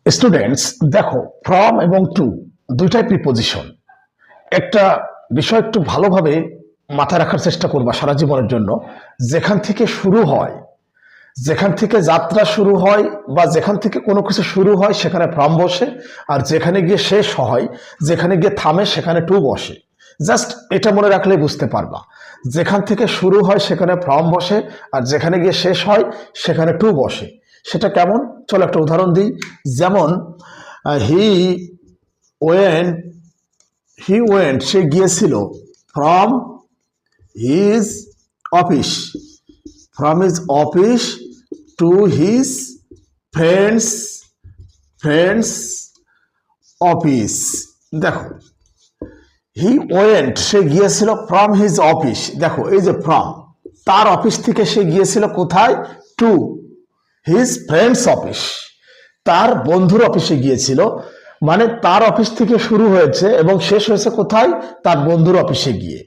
Students দেখো, from এবং two দুইটাই প্রিপোজিশন। একটা বিষয় একটু ভালোভাবে মাথায় রাখার চেষ্টা করবা সারা জীবনের জন্য। যেখান থেকে শুরু হয়, যেখান থেকে যাত্রা শুরু হয় বা যেখান থেকে কোনো কিছু শুরু হয় সেখানে ফ্রম বসে, আর যেখানে গিয়ে শেষ হয়, যেখানে গিয়ে থামে সেখানে টু বসে। জাস্ট এটা মনে রাখলেই বুঝতে পারবা। যেখান থেকে শুরু হয় সেখানে ফ্রম বসে, আর যেখানে গিয়ে শেষ হয় সেখানে টু বসে। সেটা কেমন? চলো একটা উদাহরণ দিই। যেমন হি ওয়েন্ট, সে গিয়েছিল from his office, office to his friends, office. দেখো, হি ওয়েন্ট সে গিয়েছিল ফ্রম হিজ অফিস, দেখো এই যে ফ্রম, তার অফিস থেকে সে গিয়েছিল কোথায়? টু হিজ ফ্রেন্ডস অফিস, তার বন্ধুর অফিসে গিয়েছিল। মানে তার অফিস থেকে শুরু হয়েছে এবং শেষ হয়েছে কোথায়? তার বন্ধুর অফিসে গিয়ে।